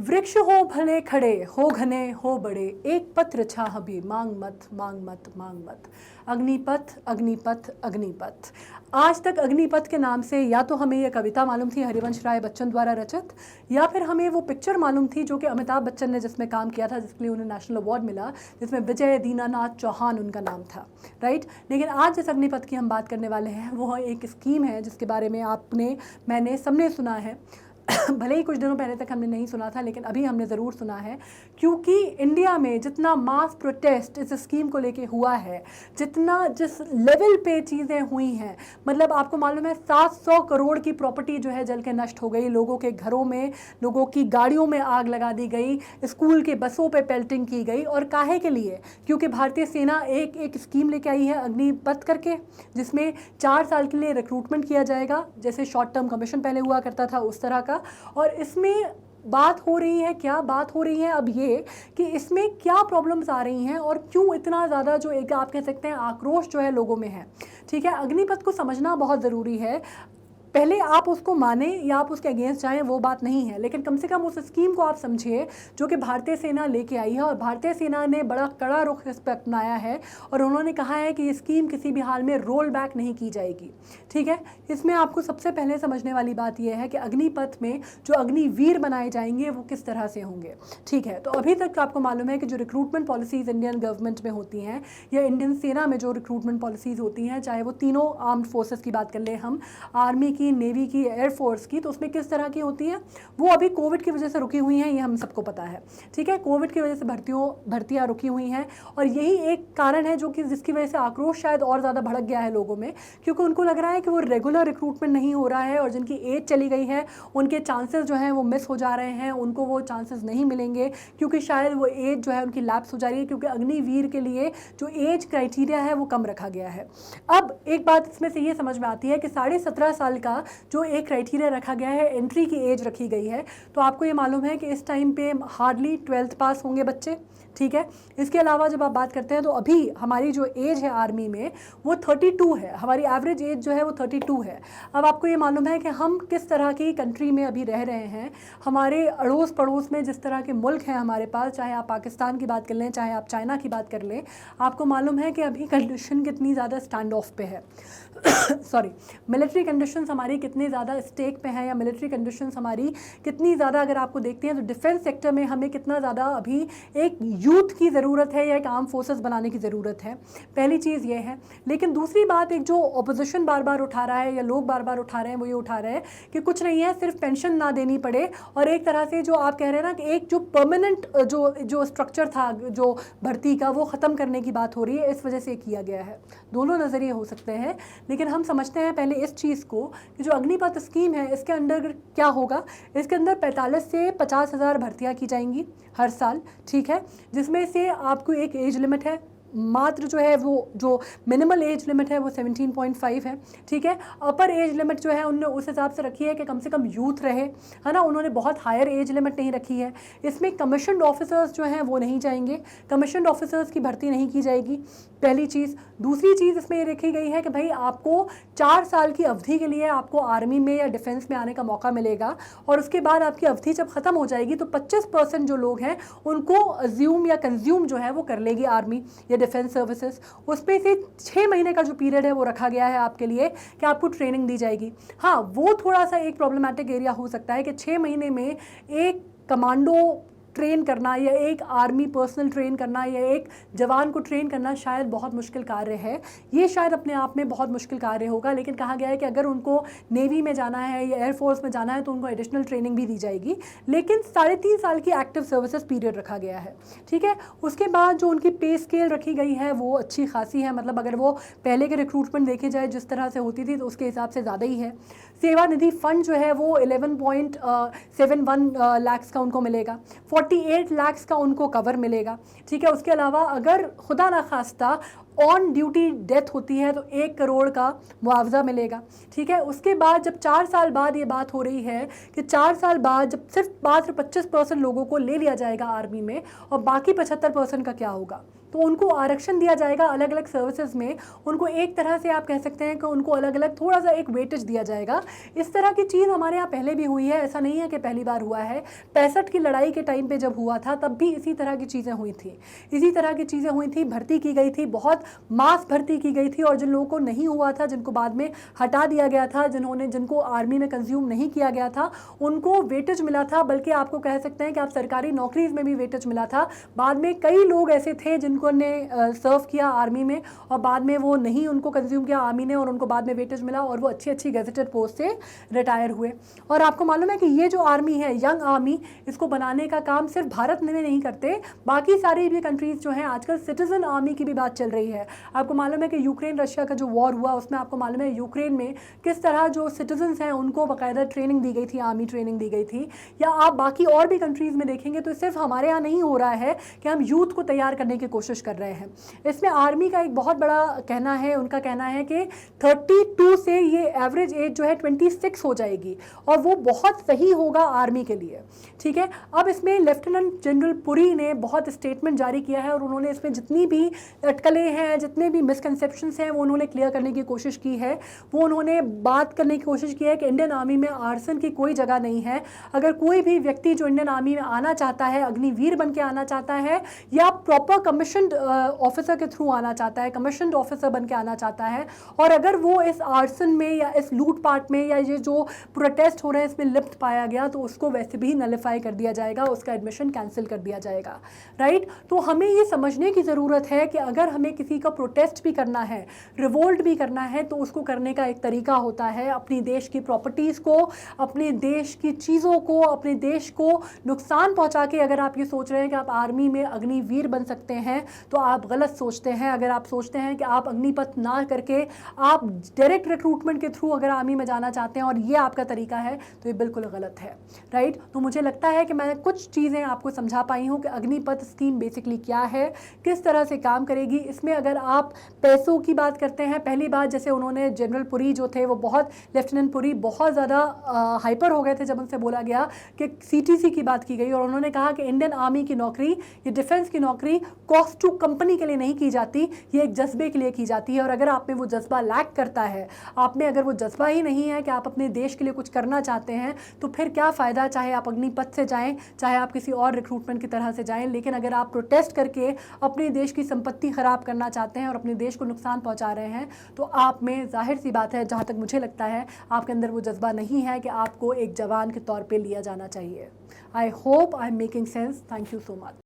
वृक्ष हो भले खड़े, हो घने हो बड़े, एक पत्र छाह भी, मांग मत मांग मत मांग मत। अग्निपथ अग्निपथ अग्निपथ। आज तक अग्निपथ के नाम से या तो हमें ये कविता मालूम थी हरिवंश राय बच्चन द्वारा रचित, या फिर हमें वो पिक्चर मालूम थी जो कि अमिताभ बच्चन ने जिसमें काम किया था, जिसके लिए उन्हें नेशनल अवार्ड मिला, जिसमें विजय दीनानाथ चौहान उनका नाम था, राइट। लेकिन आज जिस अग्निपथ की हम बात करने वाले हैं वो एक स्कीम है जिसके बारे में मैंने सबने सुना है। भले ही कुछ दिनों पहले तक हमने नहीं सुना था, लेकिन अभी हमने ज़रूर सुना है, क्योंकि इंडिया में जितना मास प्रोटेस्ट इस स्कीम को लेके हुआ है, जिस लेवल पे चीज़ें हुई हैं, मतलब आपको मालूम है 700 करोड़ की प्रॉपर्टी जो है जल के नष्ट हो गई, लोगों के घरों में, लोगों की गाड़ियों में आग लगा दी गई, स्कूल के बसों पे पेल्टिंग की गई। और काहे के लिए? क्योंकि भारतीय सेना एक स्कीम लेके आई है अग्निपथ करके, जिसमें 4 साल के लिए रिक्रूटमेंट किया जाएगा, जैसे शॉर्ट टर्म कमीशन पहले हुआ करता था उस तरह का। और इसमें बात हो रही है, क्या बात हो रही है अब ये कि इसमें क्या प्रॉब्लम्स आ रही हैं और क्यों इतना ज़्यादा जो एक आप कह सकते हैं आक्रोश जो है लोगों में है। ठीक है, अग्निपथ को समझना बहुत ज़रूरी है। पहले आप उसको माने या आप उसके अगेंस्ट जाएं वो बात नहीं है, लेकिन कम से कम उस स्कीम को आप समझिए जो कि भारतीय सेना लेके आई है। और भारतीय सेना ने बड़ा कड़ा रुख इस पर अपनाया है और उन्होंने कहा है कि ये स्कीम किसी भी हाल में रोल बैक नहीं की जाएगी। ठीक है, इसमें आपको सबसे पहले समझने वाली बात यह है कि अग्निपथ में जो अग्निवीर बनाए जाएंगे वो किस तरह से होंगे। ठीक है, तो अभी तक आपको मालूम है कि जो रिक्रूटमेंट पॉलिसीज़ इंडियन गवर्नमेंट में होती हैं या इंडियन सेना में जो रिक्रूटमेंट पॉलिसीज़ होती हैं, चाहे वो तीनों आर्म्ड फोर्सेस की बात कर ले हम, आर्मी की, नेवी की, एयरफोर्स की, तो उसमें किस तरह की होती है वो अभी कोविड की वजह से रुकी हुई हैं, ये हम सबको पता है। ठीक है, कोविड की वजह से भर्तियां रुकी हुई हैं और यही एक कारण है जो कि जिसकी वजह से आक्रोश शायद और ज़्यादा भड़क गया है लोगों में, क्योंकि उनको लग रहा है कि वो रेगुलर रिक्रूटमेंट नहीं हो रहा है और जिनकी एज चली गई है उनके चांसेस जो हैं वो मिस हो जा रहे हैं, उनको वो चांसेस नहीं मिलेंगे क्योंकि शायद वो एज जो है उनकी लैप्स हो जा रही है, क्योंकि अग्निवीर के लिए जो एज क्राइटेरिया है वो कम रखा गया है। अब एक बात इसमें से ये समझ में आती है कि 17.5 साल का जो एक क्राइटेरिया रखा गया है, एंट्री की एज रखी गई है, तो आपको ये मालूम है कि इस टाइम पे हार्डली 12th पास होंगे बच्चे। ठीक है, इसके अलावा जब आप बात करते हैं तो अभी हमारी जो एज है आर्मी में वो 32 है, हमारी एवरेज एज जो है वो 32 है। अब आपको ये मालूम है कि हम किस तरह की कंट्री में अभी रह रहे हैं। हमारे अड़ोस पड़ोस में जिस तरह के मुल्क हैं हमारे पास, चाहे आप पाकिस्तान की बात कर लें, चाहे आप चाइना की बात कर लें, आपको मालूम है कि अभी कंडीशन कितनी ज़्यादा स्टैंड ऑफ पे है सॉरी, मिलिट्री कंडीशंस हमारी कितनी ज़्यादा स्टेक पे हैं, या मिलिट्री कंडीशंस हमारी कितनी ज़्यादा अगर आपको देखते हैं तो डिफेंस सेक्टर में हमें कितना ज़्यादा अभी एक यूथ की ज़रूरत है या एक आर्म फोर्सेस बनाने की ज़रूरत है। पहली चीज़ ये है। लेकिन दूसरी बात, एक जो ऑपोजिशन बार बार उठा रहा है या लोग बार बार उठा रहे हैं, वो ये उठा रहे हैं कि कुछ नहीं है, सिर्फ पेंशन ना देनी पड़े और एक तरह से जो आप कह रहे हैं ना कि एक जो परमानेंट जो स्ट्रक्चर था जो भर्ती का, वो ख़त्म करने की बात हो रही है, इस वजह से किया गया है। दोनों नज़रिए हो सकते हैं, लेकिन हम समझते हैं पहले इस चीज़ को कि जो अग्निपथ स्कीम है इसके अंदर क्या होगा। इसके अंदर 45 से 50 हज़ार भर्तियाँ की जाएंगी हर साल। ठीक है, जिसमें से आपको एक एज लिमिट है, मात्र जो है वो जो मिनिमल एज लिमिट है वो 17.5 है। ठीक है, अपर एज लिमिट जो है उन्होंने उस हिसाब से रखी है कि कम से कम यूथ रहे, है ना, उन्होंने बहुत हायर एज लिमिट नहीं रखी है। इसमें कमीशन्ड ऑफिसर्स जो हैं वो नहीं जाएंगे, कमीशन्ड ऑफिसर्स की भर्ती नहीं की जाएगी, पहली चीज़। दूसरी चीज़ इसमें ये रखी गई है कि भाई आपको 4 साल की अवधि के लिए आपको आर्मी में या डिफेंस में आने का मौका मिलेगा और उसके बाद आपकी अवधि जब ख़त्म हो जाएगी तो 25% जो लोग हैं उनको अज्यूम या कंज्यूम जो है वो कर लेगी आर्मी या डिफेंस सर्विसेज। उसमें से 6 महीने का जो पीरियड है वो रखा गया है आपके लिए कि आपको ट्रेनिंग दी जाएगी। हाँ, वो थोड़ा सा एक प्रॉब्लमेटिक एरिया हो सकता है कि 6 महीने में एक कमांडो ट्रेन करना या एक आर्मी पर्सनल ट्रेन करना या एक जवान को ट्रेन करना शायद बहुत मुश्किल कार्य है। ये शायद अपने आप में बहुत मुश्किल कार्य होगा, लेकिन कहा गया है कि अगर उनको नेवी में जाना है या एयरफोर्स में जाना है तो उनको एडिशनल ट्रेनिंग भी दी जाएगी। लेकिन 3.5 साल की एक्टिव सर्विसेज पीरियड रखा गया है। ठीक है, उसके बाद जो उनकी पे स्केल रखी गई है वो अच्छी खासी है, मतलब अगर वो पहले के रिक्रूटमेंट देखे जाए जिस तरह से होती थी तो उसके हिसाब से ज़्यादा ही है। सेवानिधि फ़ंड जो है वो 11.71 लाख का उनको मिलेगा, 48 लाख का उनको कवर मिलेगा। ठीक है, उसके अलावा अगर खुदा ना खास्ता ऑन ड्यूटी डेथ होती है तो 1 करोड़ का मुआवजा मिलेगा। ठीक है, उसके बाद जब 4 साल बाद ये बात हो रही है कि 4 साल बाद जब सिर्फ मात्र 25% लोगों को ले लिया जाएगा आर्मी में और बाकी 75% का क्या होगा। तो उनको आरक्षण दिया जाएगा अलग अलग सर्विसेज में, उनको एक तरह से आप कह सकते हैं कि उनको अलग अलग थोड़ा सा एक वेटेज दिया जाएगा। इस तरह की चीज़ हमारे यहाँ पहले भी हुई है, ऐसा नहीं है कि पहली बार हुआ है। 65 की लड़ाई के टाइम पे जब हुआ था तब भी इसी तरह की चीज़ें हुई थी, इसी तरह की चीज़ें हुई थी, भर्ती की गई थी, बहुत मास भर्ती की गई थी, और जिन लोगों को नहीं हुआ था, जिनको बाद में हटा दिया गया था, जिनको आर्मी में कंज्यूम नहीं किया गया था, उनको वेटेज मिला था। बल्कि आपको कह सकते हैं कि आप सरकारी नौकरीज में भी वेटेज मिला था। बाद में कई लोग ऐसे थे जिनको ने सर्व किया आर्मी में और बाद में वो नहीं उनको कंज्यूम किया आर्मी ने, और उनको बाद में वेटेज मिला और वो अच्छी अच्छी गैजेटेड पोस्ट से रिटायर हुए। और आपको मालूम है कि ये जो आर्मी है, यंग आर्मी, इसको बनाने का काम सिर्फ भारत में नहीं करते, बाकी सारी भी कंट्रीज जो हैं आजकल सिटीजन आर्मी की भी बात चल रही है। आपको मालूम है कि यूक्रेन रशिया का जो वॉर हुआ उसमें आपको मालूम है यूक्रेन में किस तरह जो सिटीजन्स हैं उनको बाकायदा ट्रेनिंग दी गई थी, आर्मी ट्रेनिंग दी गई थी। या आप बाकी और भी कंट्रीज़ में देखेंगे तो सिर्फ हमारे यहाँ नहीं हो रहा है कि हम यूथ को तैयार करने की कोशिश कर रहे हैं। इसमें आर्मी का एक बहुत बड़ा कहना है, उनका कहना है कि 32 से ये एवरेज एज जो है 26 हो जाएगी, और वो बहुत सही होगा आर्मी के लिए। ठीक है, अब इसमें लेफ्टिनेंट जनरल पुरी ने बहुत स्टेटमेंट जारी किया है और उन्होंने इसमें जितनी भी अटकलें हैं, जितने भी मिसकंसेप्शंस हैं, वो उन्होंने क्लियर करने की कोशिश की है। वो उन्होंने बात करने की कोशिश की है कि इंडियन आर्मी में आर्सन की कोई जगह नहीं है। अगर कोई भी व्यक्ति जो इंडियन आर्मी में आना चाहता है, अग्निवीर बन के आना चाहता है, या प्रॉपर कमीशन्ड ऑफिसर के थ्रू आना चाहता है, कमीशन्ड ऑफिसर बन के आना चाहता है, और अगर वो इस आर्सन में या इस लूटपाट में या ये जो प्रोटेस्ट हो रहे हैं इसमें लिप्त पाया गया, तो उसको वैसे भी नलिफाई कर दिया जाएगा, उसका एडमिशन कैंसिल कर दिया जाएगा। राइट, तो हमें ये समझने की ज़रूरत है कि अगर हमें किसी का प्रोटेस्ट भी करना है, रिवोल्ट भी करना है, तो उसको करने का एक तरीका होता है। अपनी देश की प्रॉपर्टीज़ को, अपने देश की चीज़ों को, अपने देश को नुकसान पहुंचा के अगर आप ये सोच रहे हैं कि आप आर्मी में अग्निवीर बन सकते हैं, तो आप गलत सोचते हैं। अगर आप सोचते हैं कि आप अग्निपथ ना करके आप डायरेक्ट रिक्रूटमेंट के थ्रू अगर आर्मी में जाना चाहते हैं और ये आपका तरीका है, तो ये बिल्कुल गलत है। राइट, तो मुझे लगता है कि मैं कुछ चीज़ें आपको समझा पाई हूँ कि अग्निपथ स्कीम बेसिकली क्या है, किस तरह से काम करेगी। इसमें अगर आप पैसों की बात करते हैं, पहली बात जैसे उन्होंने जनरल पुरी जो थे वो बहुत, लेफ्टिनेंट पुरी बहुत ज़्यादा हाइपर हो गए थे जब उनसे बोला गया कि सीटीसी की बात की गई, और उन्होंने कहा कि इंडियन आर्मी की नौकरी, ये डिफेंस की नौकरी कॉस्ट टू कंपनी के लिए नहीं की जाती, ये एक जज्बे के लिए की जाती है। और अगर आप में वो जज्बा लैक करता है, आप में अगर वो जज्बा ही नहीं है कि आप अपने देश के लिए कुछ करना चाहते हैं, तो फिर क्या फ़ायदा, चाहे आप अग्निपथ से जाएं, चाहे आप किसी और रिक्रूटमेंट की तरह से जाएं। लेकिन अगर आप प्रोटेस्ट करके अपने देश की संपत्ति ख़राब करना चाहते हैं और अपने देश को नुकसान पहुंचा रहे हैं, तो आप में जाहिर सी बात है, जहाँ तक मुझे लगता है, आपके अंदर वो जज्बा नहीं है कि आपको एक जवान के तौर पे लिया जाना चाहिए। I hope I am making sense. Thank you so much.